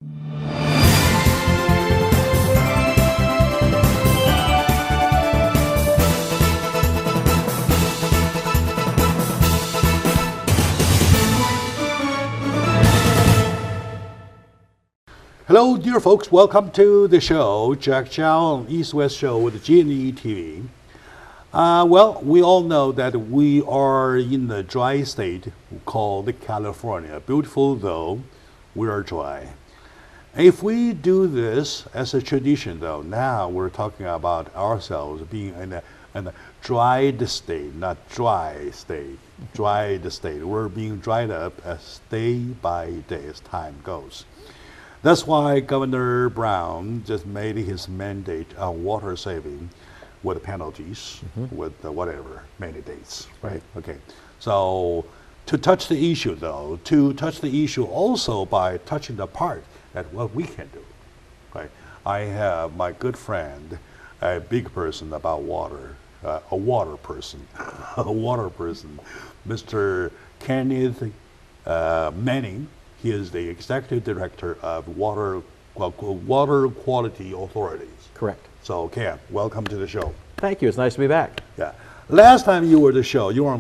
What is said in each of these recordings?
Hello, dear folks. Welcome to the show, Jack Chow on East West Show with G&E TV. Well, we all know that we are in the dry state called California. Beautiful though, we are dry. If we do this as a tradition though, now we're talking about ourselves being in a dried state, not dry state, dried state. We're being dried up as day by day as time goes. That's why Governor Brown just made his mandate on water saving with penalties, with whatever, many days, right? Okay. So to touch the issue though, to touch the issue also by touching the part at what we can do, right? I have my good friend, a big person about water, a water person, Mr. Kenneth Manning. He is the executive director of Water Quality Authorities. Correct. So, Ken, welcome to the show. Thank you. It's nice to be back. Yeah. Last time you were on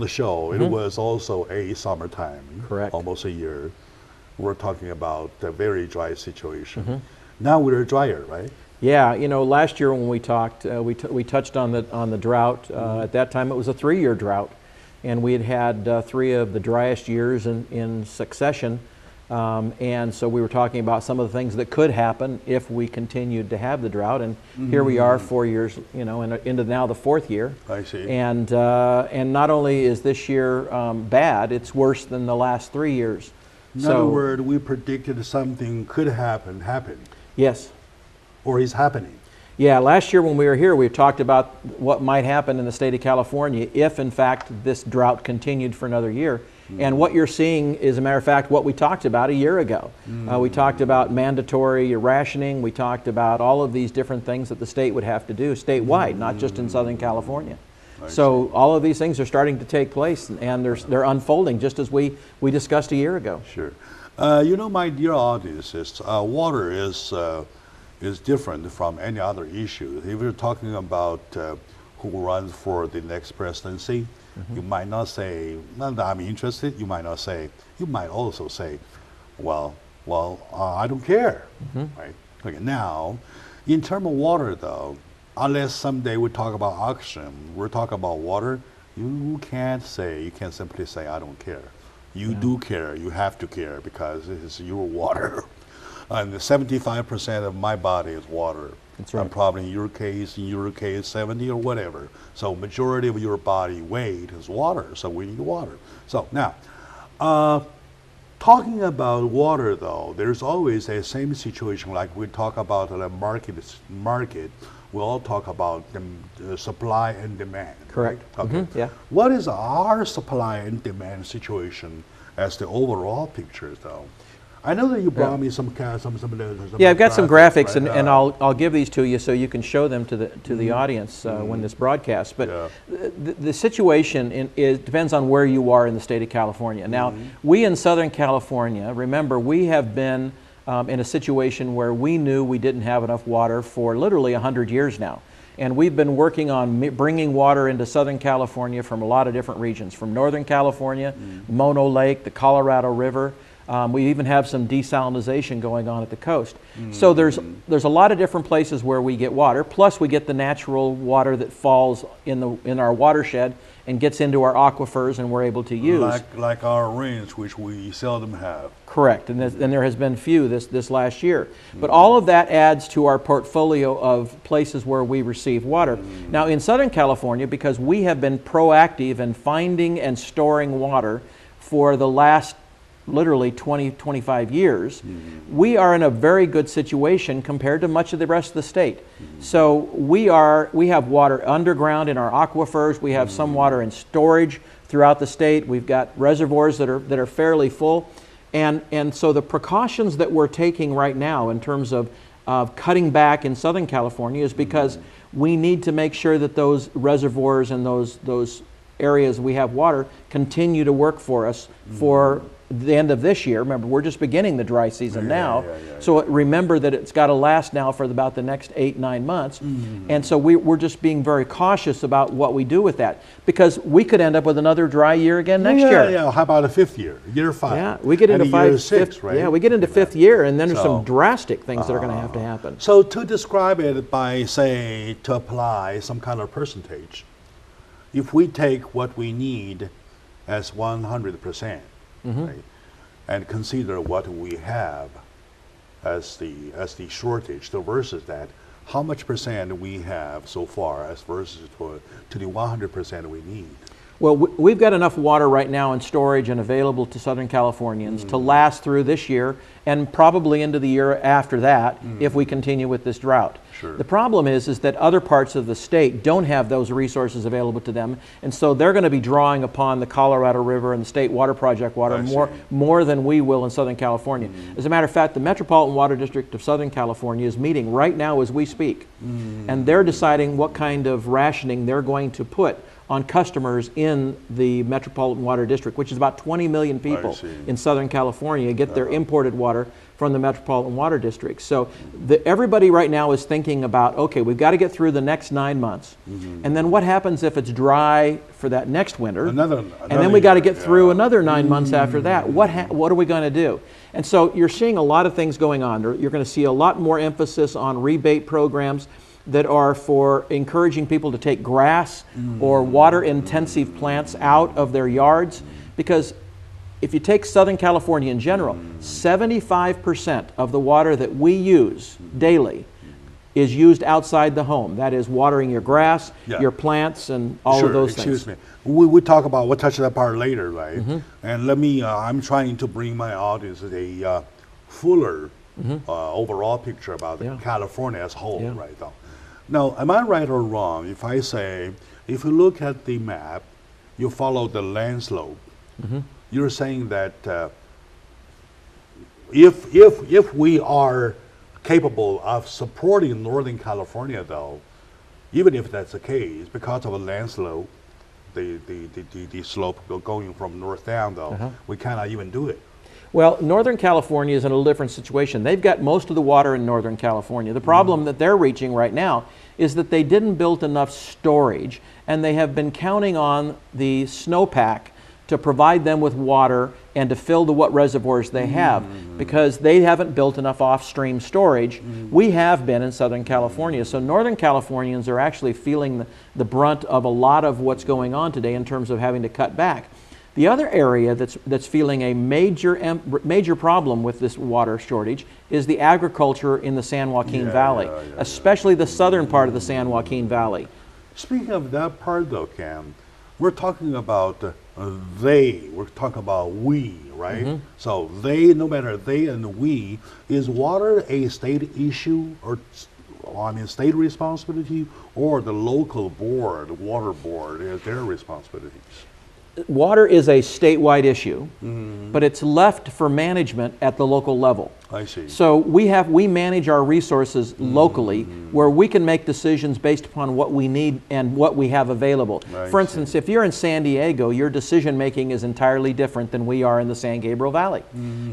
the show, it was also a summertime. Correct. Almost a year. We're talking about a very dry situation. Now we're drier, right? Yeah. You know, last year when we talked, we touched on the drought. At that time, it was a 3-year drought, and we had 3 of the driest years in succession. And so we were talking about some of the things that could happen if we continued to have the drought, and here we are 4 years, you know, into now the 4th year. I see. And not only is this year bad, it's worse than the last 3 years. In other words, we predicted something could happen. Yes. Or is happening. Yeah, last year when we were here, we talked about what might happen in the state of California if, in fact, this drought continued for another year. And what you're seeing is, as a matter of fact, what we talked about a year ago. We talked about mandatory rationing. We talked about all of these different things that the state would have to do statewide, not just in Southern California. So all of these things are starting to take place, and they're unfolding just as we discussed a year ago. Sure. You know, my dear audience, water is different from any other issue. If you're talking about who runs for the next presidency, you might not say, "No, I'm interested." You might not say. You might also say, "Well, I don't care." Right? Okay. Now, in terms of water, though, unless someday we talk about oxygen, we're talking about water. You can't simply say, "I don't care." You do care. You have to care because it is your water. And 75% of my body is water. That's right. And probably in your case, 70 or whatever. So majority of your body weight is water. So we need water. So now, talking about water though, there's always a same situation like we talk about the market. We all talk about the supply and demand. Correct. Okay. Yeah. What is our supply and demand situation as the overall picture though? I know that you brought me some Yeah, I've got some graphics, right? and I'll give these to you so you can show them to the audience when this broadcasts. But the situation depends on where you are in the state of California. Now, we in Southern California, remember, we have been in a situation where we knew we didn't have enough water for literally 100 years now. And we've been working on bringing water into Southern California from a lot of different regions, from Northern California, Mono Lake, the Colorado River. We even have some desalinization going on at the coast. So there's a lot of different places where we get water. Plus we get the natural water that falls in our watershed and gets into our aquifers and we're able to use. Like our rains, which we seldom have. Correct, and there has been few this last year. But all of that adds to our portfolio of places where we receive water. Now in Southern California, because we have been proactive in finding and storing water for the last literally 20-25 years, we are in a very good situation compared to much of the rest of the state. So we have water underground in our aquifers. We have some water in storage throughout the state. We've got reservoirs that are fairly full, and so the precautions that we're taking right now in terms of cutting back in Southern California is because we need to make sure that those reservoirs and those areas we have water continue to work for us for the end of this year. Remember, we're just beginning the dry season now. Yeah. So remember that it's got to last now for about the next 8-9 months. And so we're just being very cautious about what we do with that, because we could end up with another dry year again next year. Yeah, how about a 5th year, year 5? Yeah, we get into year 6, right? Yeah, we get into 5th year, and then there's some drastic things that are going to have to happen. So to describe it by, say, to apply some kind of percentage, if we take what we need as 100%, right, and consider what we have as the shortage, so versus that, how much percent we have so far as versus to the 100% we need? Well, we've got enough water right now in storage and available to Southern Californians to last through this year and probably into the year after that if we continue with this drought. Sure. The problem is that other parts of the state don't have those resources available to them, and so they're going to be drawing upon the Colorado River and the State Water Project water more than we will in Southern California. As a matter of fact, the Metropolitan Water District of Southern California is meeting right now as we speak, and they're deciding what kind of rationing they're going to put on customers in the Metropolitan Water District, which is about 20 million people in Southern California get their imported water from the Metropolitan Water District. So everybody right now is thinking about, okay, we've got to get through the next 9 months. And then what happens if it's dry for that next winter? And then we got to get through another 9 months after that. What are we going to do? And so you're seeing a lot of things going on. You're going to see a lot more emphasis on rebate programs that are for encouraging people to take grass or water-intensive plants out of their yards. Because if you take Southern California in general, 75% of the water that we use daily is used outside the home. That is watering your grass, your plants, and all of those things. Excuse me. We'll touch that part later, right? And let me, I'm trying to bring my audience a fuller overall picture about California as a whole, right now. Now, am I right or wrong if I say, if you look at the map, you follow the land slope, you're saying that if we are capable of supporting Northern California, though, even if that's the case, because of a land slope, the slope going from north down, though, we cannot even do it. Well, Northern California is in a little different situation. They've got most of the water in Northern California. The problem that they're reaching right now is that they didn't build enough storage, and they have been counting on the snowpack to provide them with water and to fill the what reservoirs they have, because they haven't built enough off-stream storage. We have been in Southern California. So Northern Californians are actually feeling the brunt of a lot of what's going on today in terms of having to cut back. The other area that's feeling a major problem with this water shortage is the agriculture in the San Joaquin Valley, especially the southern part of the San Joaquin Valley. Speaking of that part, though, Cam, we're talking about we're talking about we, right? So they, no matter they and we, is water a state issue, or I mean state responsibility, or the local board, water board, is their responsibilities? Water is a statewide issue, but it's left for management at the local level. I see. So we manage our resources locally, where we can make decisions based upon what we need and what we have available. For instance, if you're in San Diego, your decision making is entirely different than we are in the San Gabriel Valley.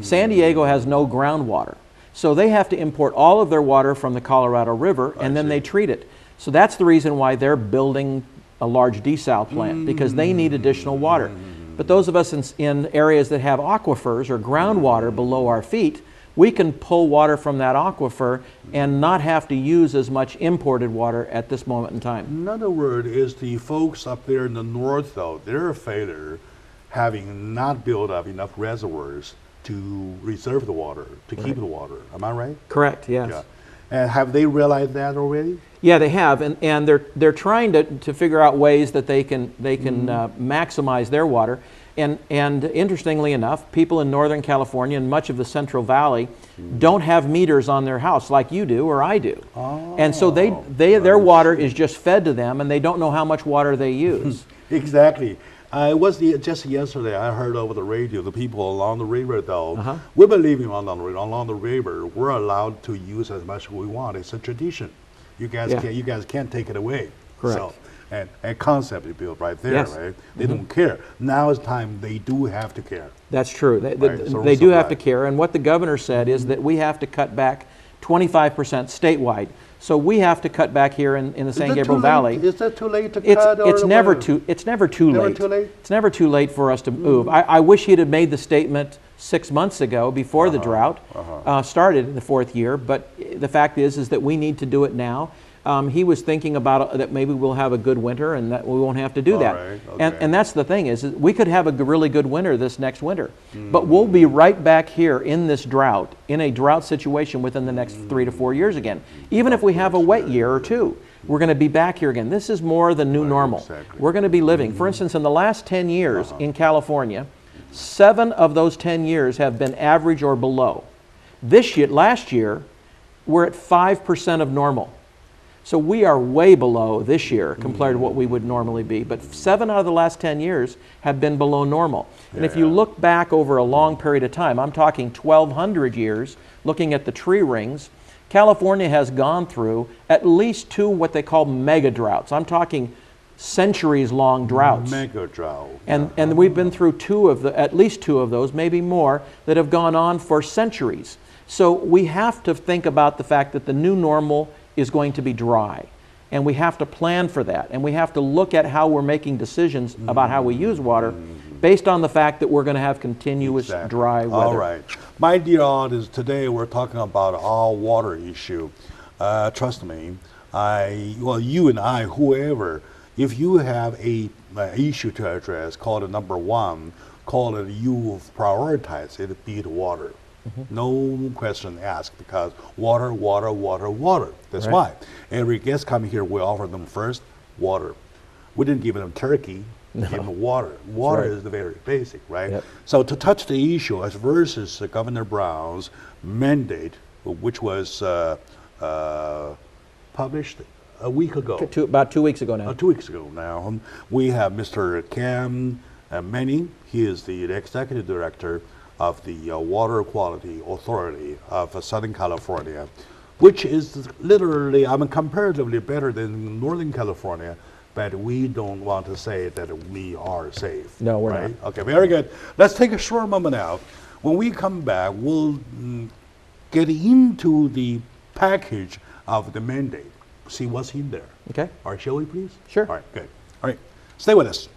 San Diego has no groundwater, so they have to import all of their water from the Colorado River, and then they treat it. So that's the reason why they're building a large desal plant, because they need additional water. But those of us in areas that have aquifers or groundwater below our feet, we can pull water from that aquifer and not have to use as much imported water at this moment in time. In other words, is the folks up there in the north, though, they're a failure having not built up enough reservoirs to reserve the water, to keep the water. Am I right? Correct, yes. Yeah. And have they realized that already? Yeah, they have, and they're trying to figure out ways that they can maximize their water. And interestingly enough, people in Northern California and much of the Central Valley don't have meters on their house like you do or I do. And so their water is just fed to them, and they don't know how much water they use. Exactly. It was just yesterday I heard over the radio the people along the river, though. We've been living along the river. We're allowed to use as much as we want. It's a tradition. You guys can't take it away. Correct. So, and concept is built right there, Yes. right? They don't care. Now is time they do have to care. That's true. They, Right, so they do have supply. to care. And what the governor said is that we have to cut back 25% statewide. So we have to cut back here in the San Gabriel Valley. Is that too late to It's, cut? it's or never what? too it's never too Never late. too late? It's never too late for us to move. I wish he'd have made the statement 6 months ago before the drought started in the 4th year. But the fact is that we need to do it now. He was thinking about that maybe we'll have a good winter and that we won't have to do that. right, okay. And that's the thing is we could have a really good winter this next winter, but we'll be right back here in this drought, in a drought situation within the next 3 to 4 years again. Even if we have a wet year or two, we're going to be back here again. This is more the new normal. exactly. We're going to be living. For instance, in the last 10 years in California, 7 of those 10 years have been average or below. Last year, we're at 5% of normal. So we are way below this year compared to what we would normally be. But 7 out of the last 10 years have been below normal. And if you look back over a long period of time, I'm talking 1,200 years, looking at the tree rings, California has gone through at least 2 what they call mega droughts. I'm talking centuries-long droughts. Mega drought. And we've been through at least 2 of those, maybe more, that have gone on for centuries. So we have to think about the fact that the new normal is going to be dry. And we have to plan for that. And we have to look at how we're making decisions about how we use water based on the fact that we're going to have continuous dry weather. All right. My dear audience, today we're talking about our water issue. Trust me, you and I, whoever, if you have a issue to address, call it number 1, call it you prioritize it, be it water. No question asked, because water, water, water, water. That's why every guest coming here, we offer them first water. We didn't give them turkey, we gave them water. Water is the very basic, right? Yep. So to touch the issue as versus Governor Brown's mandate, which was published a week ago. About 2 weeks ago now. 2 weeks ago now. We have Mr. Cam Manning. He is the executive director of the Water Quality Authority of Southern California, which is literally, comparatively better than Northern California, but we don't want to say that we are safe. No, we're right? not. Okay, very good. Let's take a short moment now. When we come back, we'll get into the package of the mandate, see what's in there. Okay. All right, shall we please? Sure. All right, good. All right, stay with us.